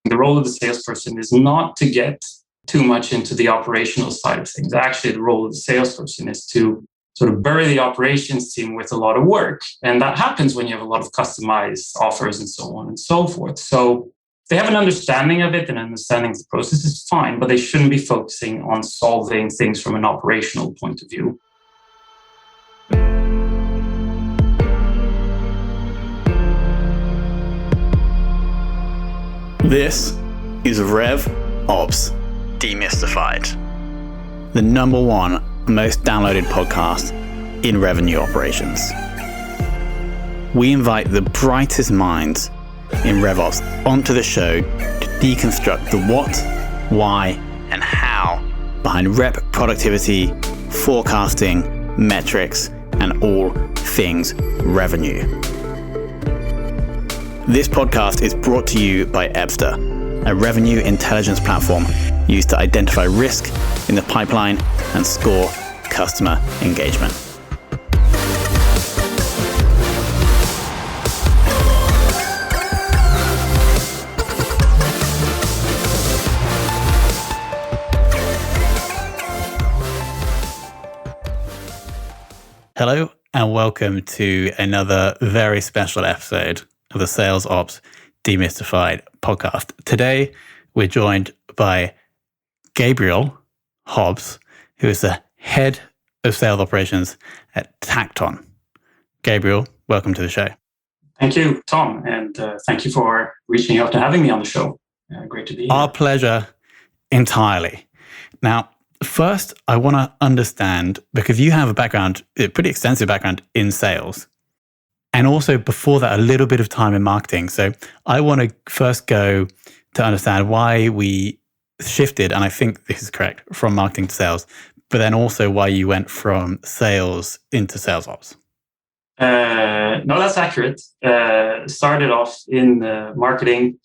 The role of the salesperson is not to get too much into the operational side of things. Actually, the role of the salesperson is to sort of bury the operations team with a lot of work. And that happens when you have a lot of customized offers and so on and so forth. So they have an understanding of it and understanding of the process is fine, but they shouldn't be focusing on solving things from an operational point of view. This is RevOps Demystified, the number one most downloaded podcast in revenue operations. We invite the brightest minds in RevOps onto the show to deconstruct the what, why, and how behind rep productivity, forecasting, metrics, and all things revenue. This podcast is brought to you by Ebster, a revenue intelligence platform used to identify risk in the pipeline and score customer engagement. Hello and welcome to another very special episode of the Sales Ops Demystified podcast. Today, we're joined by Gabriel Hobbs, who is the head of sales operations at Tacton. Gabriel, welcome to the show. Thank you, Tom, and thank you for reaching out and having me on the show. Great to be here. Our pleasure entirely. Now, first, I want to understand, because you have a pretty extensive background in sales, and also before that, a little bit of time in marketing. So I want to first go to understand why we shifted, and I think this is correct, from marketing to sales, but then also why you went from sales into sales ops. No, that's accurate. Started off in marketing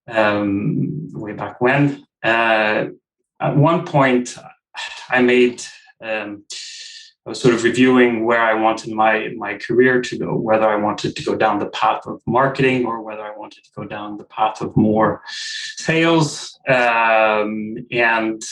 way back when. At one point, I was sort of reviewing where I wanted my career to go, whether I wanted to go down the path of marketing or whether I wanted to go down the path of more sales. And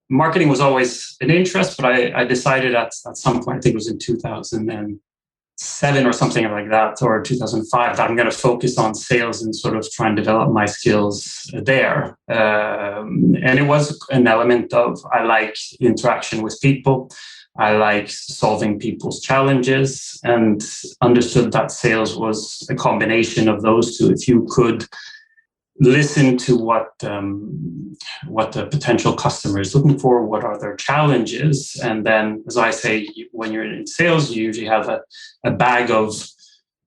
marketing was always an interest, but I decided at some point, I think it was in 2007 or something like that, or 2005, that I'm going to focus on sales and sort of try and develop my skills there. And it was an element of, I like interaction with people. I like solving people's challenges, and understood that sales was a combination of those two. If you could listen to what the potential customer is looking for, what are their challenges, and then, as I say, when you're in sales, you usually have a bag of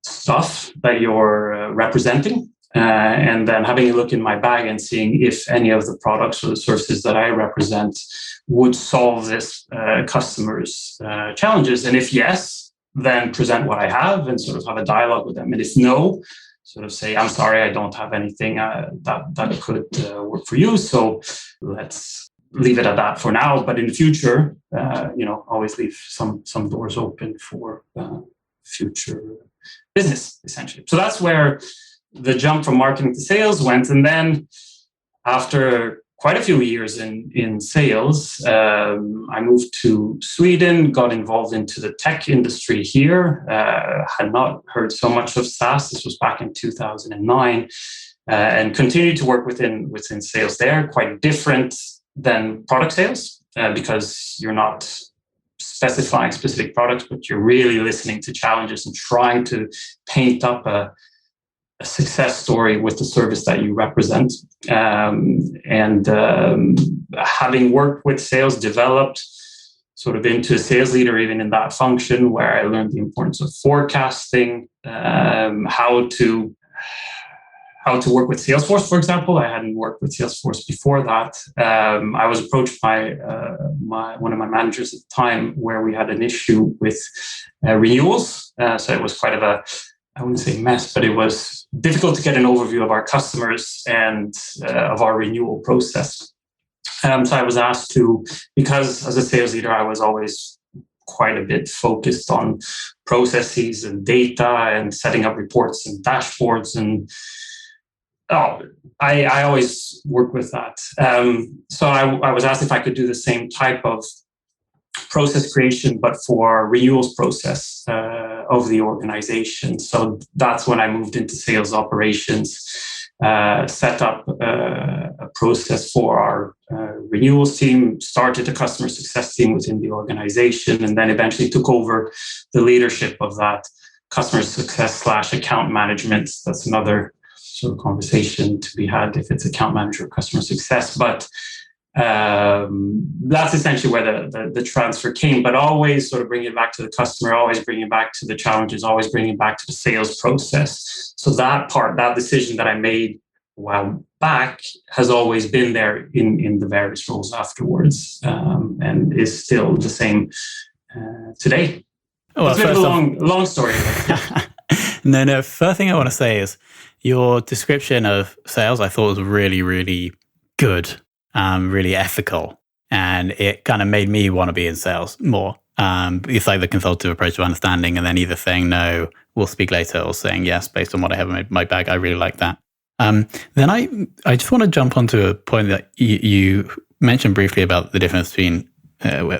stuff that you're representing. And then having a look in my bag and seeing if any of the products or the services that I represent would solve this customer's challenges. And if yes, then present what I have and sort of have a dialogue with them. And if no, sort of say, I'm sorry, I don't have anything that could work for you. So let's leave it at that for now. But in the future, always leave some doors open for future business, essentially. So that's where the jump from marketing to sales went. And then after quite a few years in sales, I moved to Sweden, got involved into the tech industry here, had not heard so much of SaaS. This was back in 2009, and continued to work within sales there, quite different than product sales, because you're not specifying specific products, but you're really listening to challenges and trying to paint up a success story with the service that you represent. Having worked with sales, developed sort of into a sales leader, even in that function, where I learned the importance of forecasting, how to work with Salesforce, for example. I hadn't worked with Salesforce before that. I was approached by one of my managers at the time where we had an issue with renewals. So it was quite of I wouldn't say mess, but it was difficult to get an overview of our customers and of our renewal process. So I was asked to, because as a sales leader, I was always quite a bit focused on processes and data and setting up reports and dashboards and I always work with that. So I was asked if I could do the same type of process creation, but for renewals process of the organization. So that's when I moved into sales operations, set up a process for our renewals team, started a customer success team within the organization, and then eventually took over the leadership of that customer success / account management. That's another sort of conversation to be had if it's account manager or customer success. But that's essentially where the transfer came, but always sort of bringing it back to the customer, always bringing it back to the challenges, always bringing it back to the sales process. So that decision that I made a while back has always been there in the various roles afterwards, and is still the same today. Well, it's a bit of a long story. No. First thing I want to say is your description of sales I thought was really, really good. Really ethical, and it kind of made me want to be in sales more. It's like the consultative approach to understanding, and then either saying no, we'll speak later, or saying yes based on what I have in my bag. I really like that. Then I just want to jump onto a point that you mentioned briefly about the difference between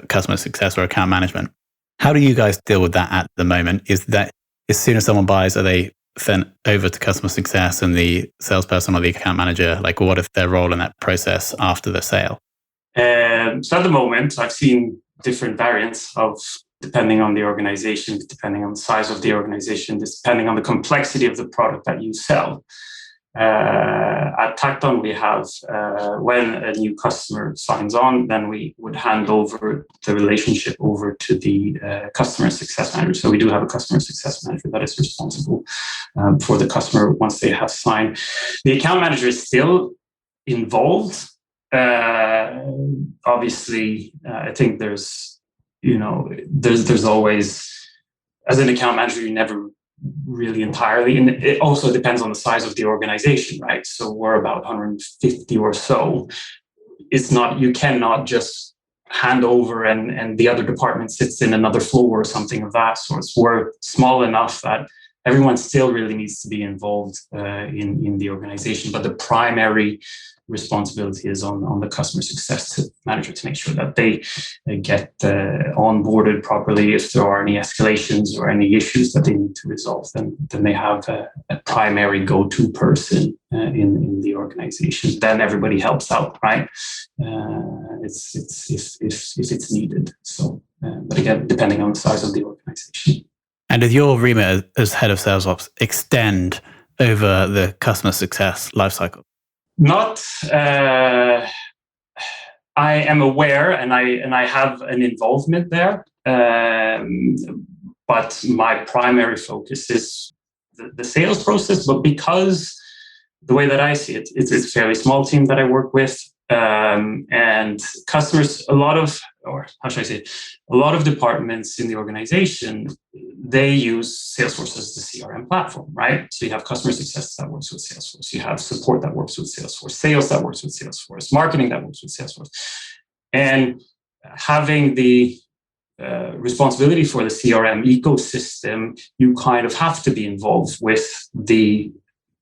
customer success or account management. How do you guys deal with that at the moment? Is that as soon as someone buys, are they sent over to customer success and the salesperson or the account manager? Like, what is their role in that process after the sale? So at the moment, I've seen different variants of, depending on the organization, depending on the size of the organization, depending on the complexity of the product that you sell. At Tacton, we have, when a new customer signs on, then we would hand over the relationship over to the customer success manager. So we do have a customer success manager that is responsible for the customer once they have signed. The account manager is still involved. Obviously, I think there's always, as an account manager, you never really entirely, and it also depends on the size of the organization, right? So we're about 150 or so. It's not, you cannot just hand over and the other department sits in another floor or something of that sort. We're small enough that everyone still really needs to be involved in the organization, but the primary responsibility is on the customer success manager to make sure that they get onboarded properly. If there are any escalations or any issues that they need to resolve, then they have a primary go-to person in the organization. Then everybody helps out, right? It's if it's needed. So, but again, depending on the size of the organization. And does your remit as head of sales ops extend over the customer success lifecycle? Not. I am aware, and I have an involvement there, but my primary focus is the sales process. But because the way that I see it, it's a fairly small team that I work with, and customers. A lot of departments in the organization, they use Salesforce as the CRM platform, right? So you have customer success that works with Salesforce. You have support that works with Salesforce, sales that works with Salesforce, marketing that works with Salesforce. And having the responsibility for the CRM ecosystem, you kind of have to be involved with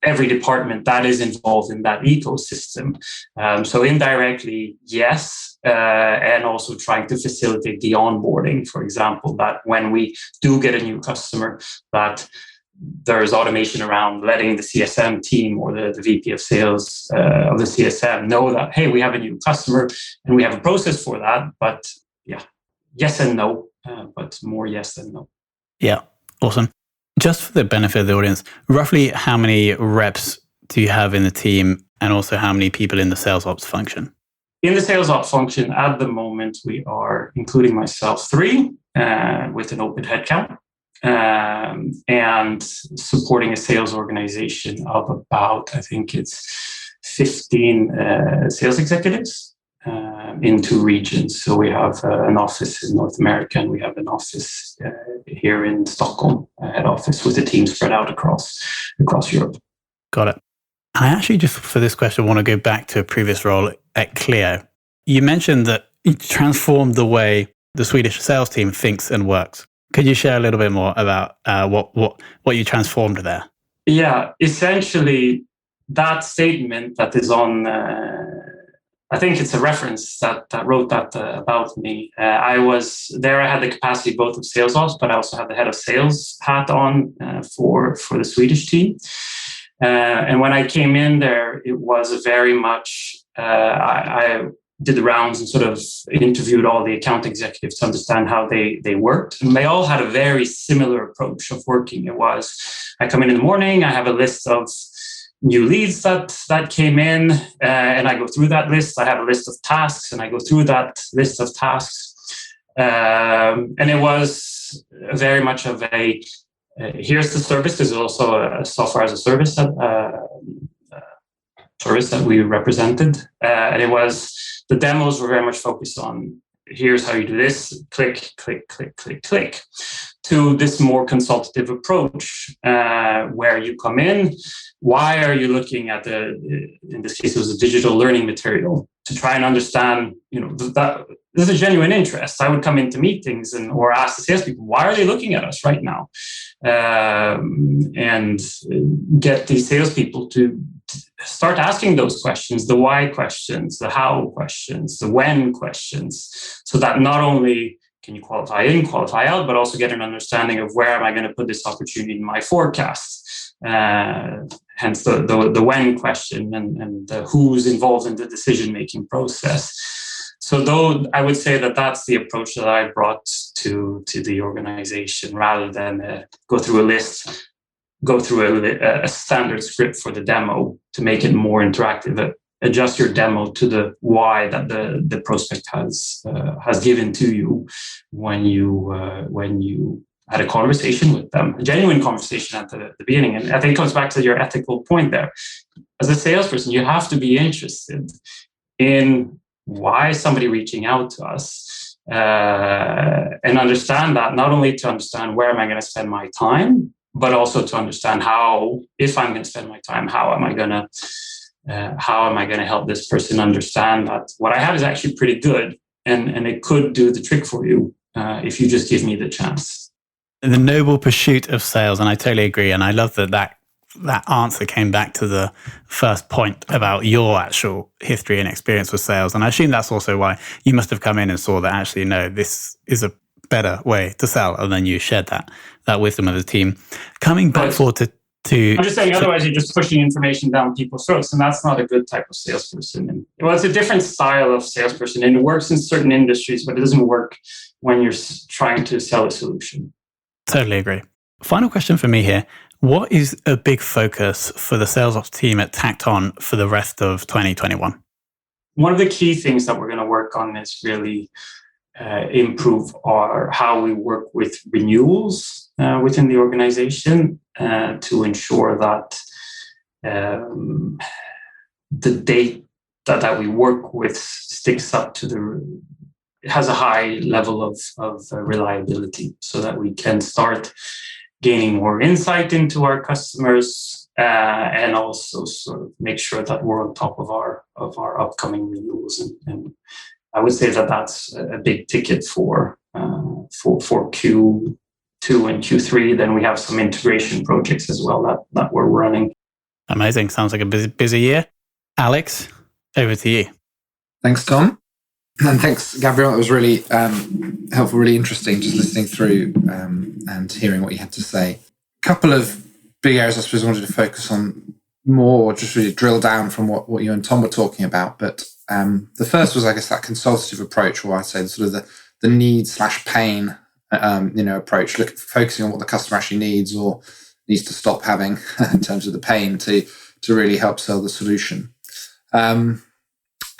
every department that is involved in that ecosystem. So indirectly, yes, and also trying to facilitate the onboarding, for example, that when we do get a new customer, that there's automation around letting the CSM team or the VP of sales of the CSM know that, hey, we have a new customer and we have a process for that. But yeah, yes and no, but more yes than no. Yeah, awesome. Just for the benefit of the audience, roughly how many reps do you have in the team, and also how many people in the sales ops function? In the sales ops function, at the moment, we are, including myself, 3 with an open headcount, and supporting a sales organization of about, I think it's 15 sales executives in 2 regions. So we have an office in North America, and we have an office here in Stockholm, head office, with a team spread out across Europe. Got it. I actually, just for this question, want to go back to a previous role at Clio. You mentioned that you transformed the way the Swedish sales team thinks and works. Could you share a little bit more about what you transformed there? Yeah, essentially, that statement that is on, I think it's a reference that wrote that about me. I had the capacity both of sales ops, but I also had the head of sales hat on for the Swedish team. And when I came in there, it was very much, I did the rounds and sort of interviewed all the account executives to understand how they worked. And they all had a very similar approach of working. It was, I come in the morning, I have a list of new leads that came in, and I go through that list. I have a list of tasks, and I go through that list of tasks. And it was very much of a, here's the service. There's also a software as a service service that we represented. And it was, the demos were very much focused on, here's how you do this, click, click, click, click, click, to this more consultative approach where you come in. Why are you looking at in this case, it was a digital learning material to try and understand, that there's a genuine interest. I would come into meetings or ask the salespeople, why are they looking at us right now? And get these salespeople to start asking those questions, the why questions, the how questions, the when questions, so that not only can you qualify in, qualify out, but also get an understanding of where am I going to put this opportunity in my forecast. Hence the when question and the who's involved in the decision-making process. So though I would say that that's the approach that I brought to the organization, rather than go through a list, go through a standard script for the demo to make it more interactive. Adjust your demo to the why that the prospect has given to you when you had a conversation with them, a genuine conversation at the beginning. And I think it comes back to your ethical point there. As a salesperson, you have to be interested in why is somebody reaching out to us, and understand that, not only to understand where am I going to spend my time, but also to understand how, if I'm going to spend my time, how am I going to help this person understand that what I have is actually pretty good, and it could do the trick for you if you just give me the chance. The noble pursuit of sales, and I totally agree. And I love that answer came back to the first point about your actual history and experience with sales. And I assume that's also why you must have come in and saw that actually, no, this is a better way to sell, and then you shared that wisdom of the team. Coming back forward to I'm just saying, otherwise you're just pushing information down people's throats, and that's not a good type of salesperson. And it's a different style of salesperson, and it works in certain industries, but it doesn't work when you're trying to sell a solution. Totally agree. Final question for me here. What is a big focus for the sales ops team at Tacton for the rest of 2021? One of the key things that we're going to work on is really improve how we work with renewals within the organization to ensure that the date that we work with sticks up to has a high level of reliability, so that we can start gaining more insight into our customers and also sort of make sure that we're on top of our upcoming renewals. And I would say that that's a big ticket for Q2 and Q3. Then we have some integration projects as well that we're running. Amazing. Sounds like a busy year. Alex, over to you. Thanks, Tom. And thanks, Gabriel. It was really helpful, really interesting just listening through and hearing what you had to say. A couple of big areas I suppose I wanted to focus on more, just really drill down from what you and Tom were talking about. But the first was, I guess, that consultative approach, or I'd say sort of the need/pain approach, focusing on what the customer actually needs or needs to stop having in terms of the pain to really help sell the solution.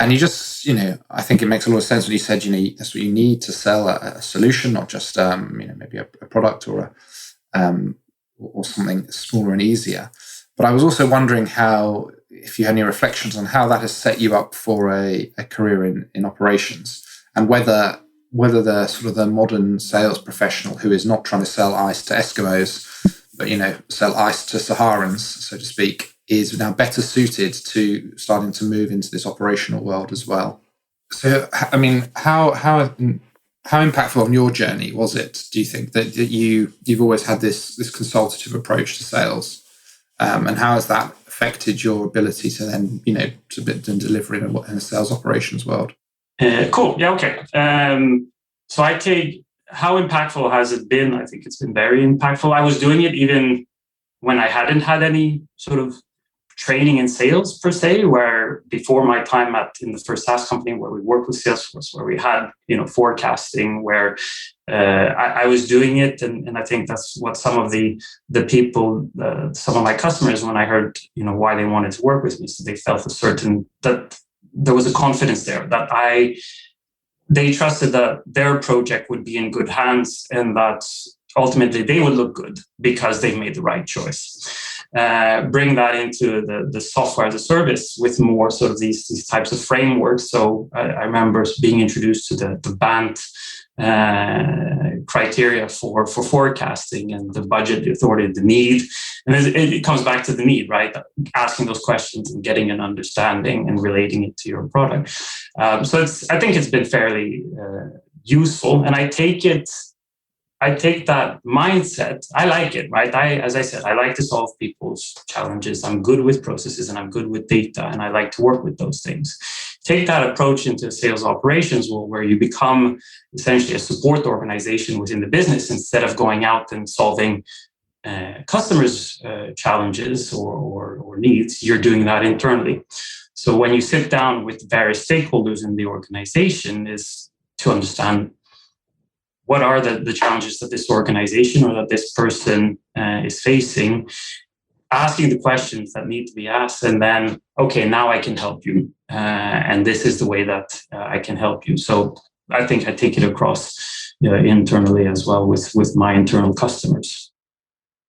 And you just, I think it makes a lot of sense when you said, that's what you need to sell a solution, not just, maybe a product or something smaller and easier. But I was also wondering if you had any reflections on how that has set you up for a career in operations, and whether the sort of the modern sales professional who is not trying to sell ice to Eskimos, but, sell ice to Saharans, so to speak, is now better suited to starting to move into this operational world as well. So, I mean, how impactful on your journey was it, do you think, that you've always had this consultative approach to sales? And how has that affected your ability to then, to deliver in a sales operations world? Cool. Yeah. Okay. So I take, how impactful has it been? I think it's been very impactful. I was doing it even when I hadn't had any sort of training in sales per se, where before my time in the first SaaS company where we worked with Salesforce, where we had, forecasting, where I was doing it. And I think that's what some of the people, some of my customers, when I heard, why they wanted to work with me, so they felt that there was a confidence there, that they trusted that their project would be in good hands and that ultimately they would look good because they made the right choice. Bring that into the software as a service with more sort of these types of frameworks. So I remember being introduced to the BANT criteria for forecasting and the budget, the authority, the need. And it comes back to the need, right? Asking those questions and getting an understanding and relating it to your product. So I think it's been fairly useful, and I take that mindset. I like it, right? As I said, I like to solve people's challenges. I'm good with processes and I'm good with data, and I like to work with those things. Take that approach into sales operations, where you become essentially a support organization within the business instead of going out and solving customers' challenges or needs. You're doing that internally. So when you sit down with various stakeholders in the organization, is to understand what are the challenges that this organization or that this person is facing, asking the questions that need to be asked, and then, okay, now I can help you. And this is the way that I can help you. So I think I take it across internally as well with my internal customers.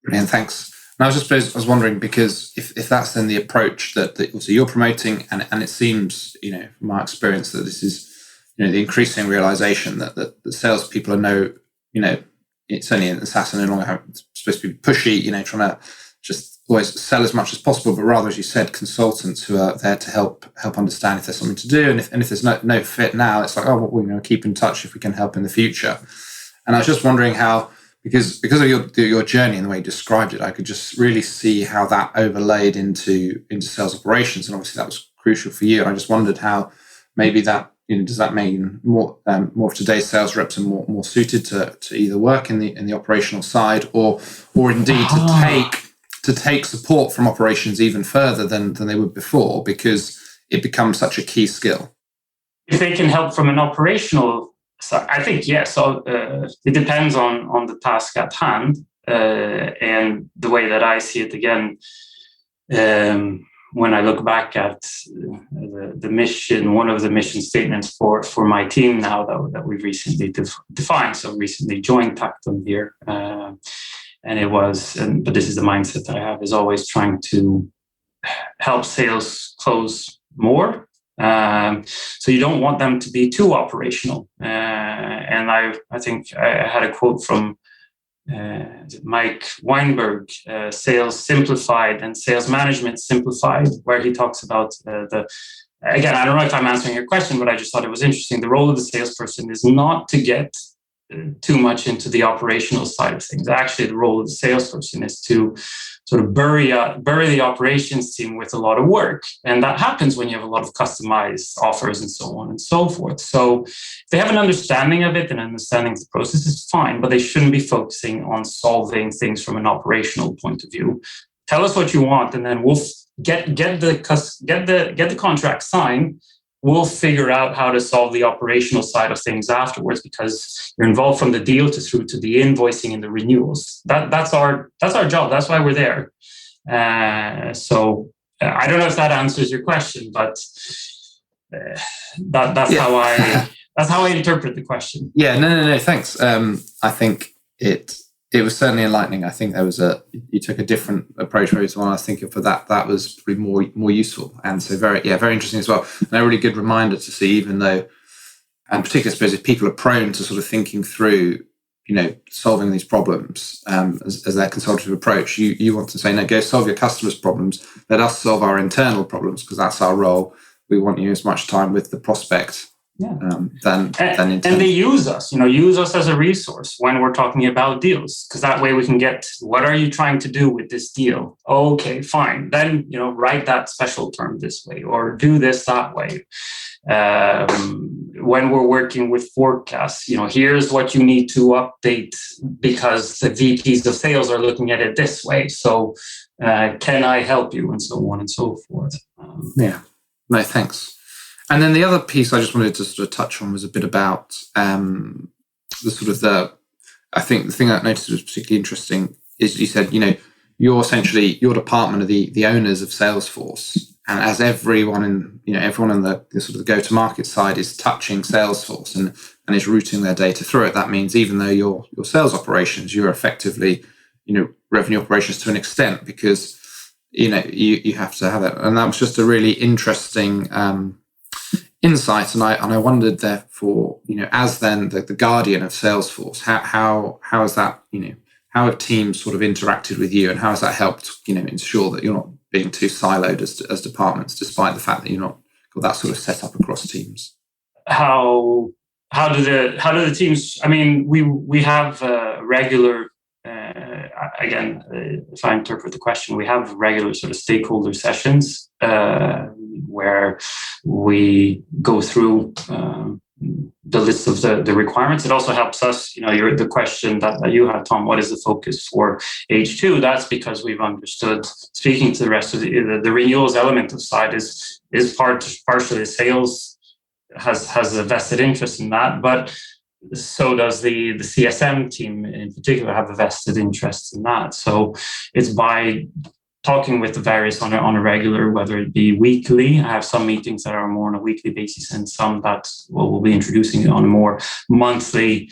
Brilliant, thanks. And I was wondering, because if that's then the approach that also you're promoting, and it seems, from my experience, that this is, the increasing realization that the salespeople are it's only in the SaaS and no longer supposed to be pushy, trying to just always sell as much as possible, but rather, as you said, consultants who are there to help understand if there's something to do, and if there's no fit now, it's like, oh, well, we're going to keep in touch if we can help in the future. And I was just wondering how, because of your journey and the way you described it, I could just really see how that overlaid into sales operations, and obviously that was crucial for you. And I just wondered how maybe that, does that mean more of today's sales reps are more suited to either work in the operational side, or indeed to take support from operations even further than they would before, because it becomes such a key skill? If they can help from an operational side, I think yes. So it depends on the task at hand, and the way that I see it again. When I look back at the mission, one of the mission statements for my team now that we've recently defined, so recently joined Tacton here, and it was, but this is the mindset that I have, is always trying to help sales close more. So you don't want them to be too operational. And I think I had a quote from Mike Weinberg, Sales Simplified and Sales Management Simplified, where he talks about again, I don't know if I'm answering your question, but I just thought it was interesting. The role of the salesperson is not to get too much into the operational side of things. Actually, the role of the salesperson is to sort of bury the operations team with a lot of work. And that happens when you have a lot of customized offers and so on and so forth. So if they have an understanding of it and understanding the process is fine, but they shouldn't be focusing on solving things from an operational point of view. Tell us what you want, and then we'll get the contract signed. We'll figure out how to solve the operational side of things afterwards, because you're involved from the deal through to the invoicing and the renewals. That's our job. That's why we're there. So I don't know if that answers your question, but that's how I interpret the question. Yeah, no, thanks. I think it was certainly enlightening. I think you took a different approach whereas one I was thinking for that was probably more useful. And so very interesting as well. And a really good reminder to see, even though, and particularly I suppose if people are prone to sort of thinking through, solving these problems as their consultative approach, you want to say, no, go solve your customers' problems. Let us solve our internal problems, because that's our role. We want you as much time with the prospect than and they use us as a resource when we're talking about deals, because that way we can get, what are you trying to do with this deal? Okay, fine. Then, write that special term this way or do this that way. When we're working with forecasts, here's what you need to update because the VPs of sales are looking at it this way. So can I help you? And so on and so forth. No, thanks. And then the other piece I just wanted to sort of touch on was a bit about I think the thing I noticed was particularly interesting is you said, you're essentially, your department are the owners of Salesforce. And as everyone on the sort of the go-to-market side is touching Salesforce and is routing their data through it, that means even though your sales operations, you're effectively, revenue operations to an extent, because, you have to have it. And that was just a really interesting insight. And I wondered, therefore, as then the guardian of Salesforce, how is that, how have teams sort of interacted with you, and how has that helped, ensure that you're not being too siloed as departments, despite the fact that you're not got that sort of set up across teams? How do the teams? I mean, we have regular. Again, if I interpret the question, we have regular sort of stakeholder sessions where we go through the list of the requirements. It also helps us, the question that you had, Tom, what is the focus for H2? That's because we've understood, speaking to the rest of the renewals element of side is partially sales has a vested interest in that, but so does the CSM team in particular have a vested interest in that. So it's by talking with the various on a regular, whether it be weekly. I have some meetings that are more on a weekly basis, and some that we'll be introducing on a more monthly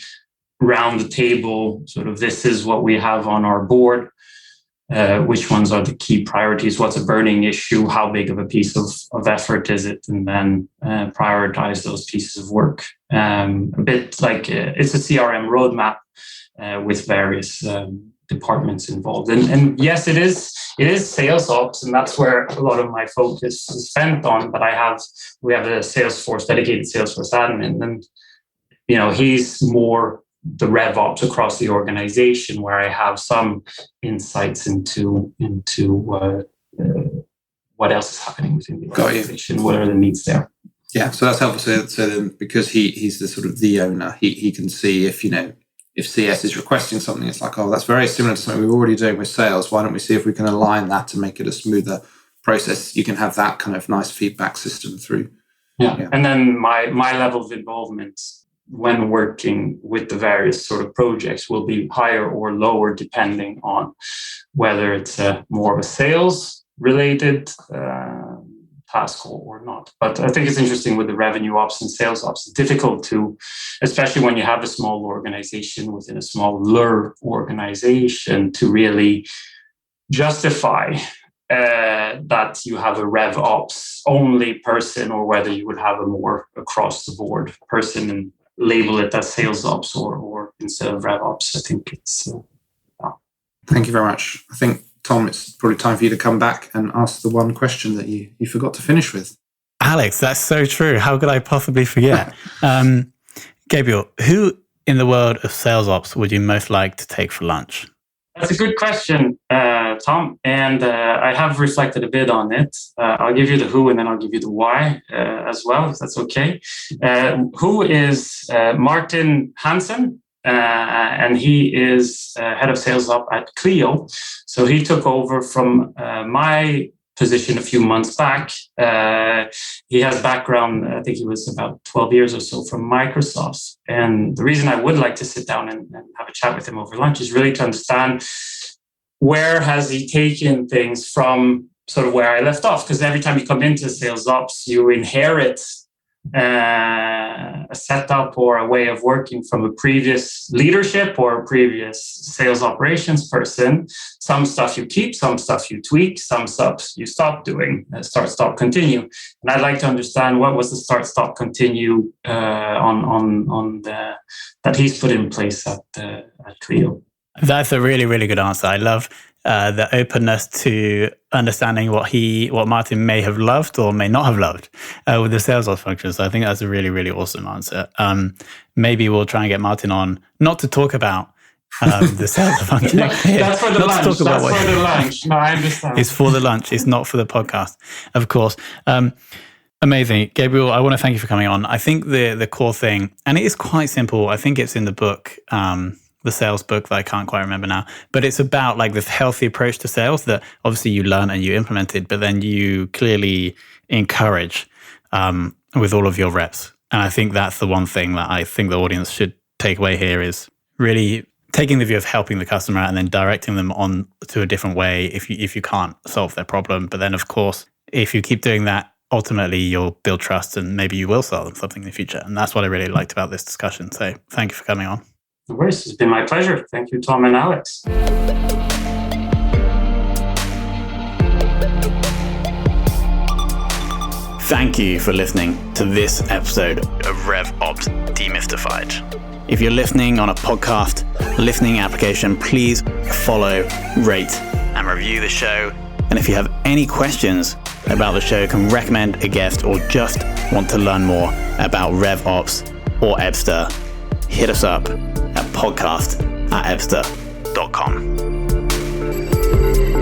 round the table. Sort of, this is what we have on our board. Which ones are the key priorities? What's a burning issue? How big of a piece of effort is it? And then prioritize those pieces of work. A bit like it's a CRM roadmap with various departments involved. And yes, it is sales ops, and that's where a lot of my focus is spent on. But we have a dedicated Salesforce admin, and he's more the RevOps across the organization, where I have some insights into what else is happening within the organization, what are the needs there. Yeah, so that's helpful. So then, because he's the sort of the owner, he can see if CS is requesting something, it's like, oh, that's very similar to something we're already doing with sales. Why don't we see if we can align that to make it a smoother process? You can have that kind of nice feedback system through. Yeah. And then my level of involvement when working with the various sort of projects will be higher or lower depending on whether it's more of a sales related task or not. But I think it's interesting with the revenue ops and sales ops. It's difficult to, especially when you have a small organization within a smaller organization, to really justify that you have a RevOps only person, or whether you would have a more across the board person and label it as sales ops or instead of RevOps. I think it's. Thank you very much. I think, Tom, it's probably time for you to come back and ask the one question that you forgot to finish with. Alex, that's so true. How could I possibly forget? Gabriel, who in the world of sales ops would you most like to take for lunch? That's a good question, Tom. And I have reflected a bit on it. I'll give you the who and then I'll give you the why as well, if that's okay. Who is Martin Hansen, and he is head of sales up at Clio. So he took over from my position a few months back. He has background, I think he was about 12 years or so from Microsoft. And the reason I would like to sit down and have a chat with him over lunch is really to understand where has he taken things from sort of where I left off. Because every time you come into sales ops, you inherit a setup or a way of working from a previous leadership or a previous sales operations person. Some stuff you keep, some stuff you tweak, some stuff you stop doing, start, stop, continue. And I'd like to understand what was the start, stop, continue that he's put in place at Clio. That's a really, really good answer. I love the openness to understanding what Martin may have loved or may not have loved with the sales ops function. So I think that's a really, really awesome answer. Maybe we'll try and get Martin on, not to talk about the sales function. That's for the lunch. That's for the lunch. No, I understand. It's for the lunch. It's not for the podcast, of course. Amazing. Gabriel, I want to thank you for coming on. I think the core thing, and it is quite simple. I think it's in the book, the sales book that I can't quite remember now, but it's about like this healthy approach to sales that obviously you learn and you implemented, but then you clearly encourage with all of your reps. And I think that's the one thing that I think the audience should take away here is really taking the view of helping the customer and then directing them on to a different way if you can't solve their problem. But then, of course, if you keep doing that, ultimately you'll build trust and maybe you will sell them something in the future. And that's what I really liked about this discussion. So thank you for coming on. No worries. It's been my pleasure. Thank you, Tom and Alex. Thank you for listening to this episode of RevOps Demystified. If you're listening on a podcast listening application, please follow, rate, and review the show. And if you have any questions about the show, can recommend a guest, or just want to learn more about RevOps or Ebster, hit us up at podcast@ebster.com.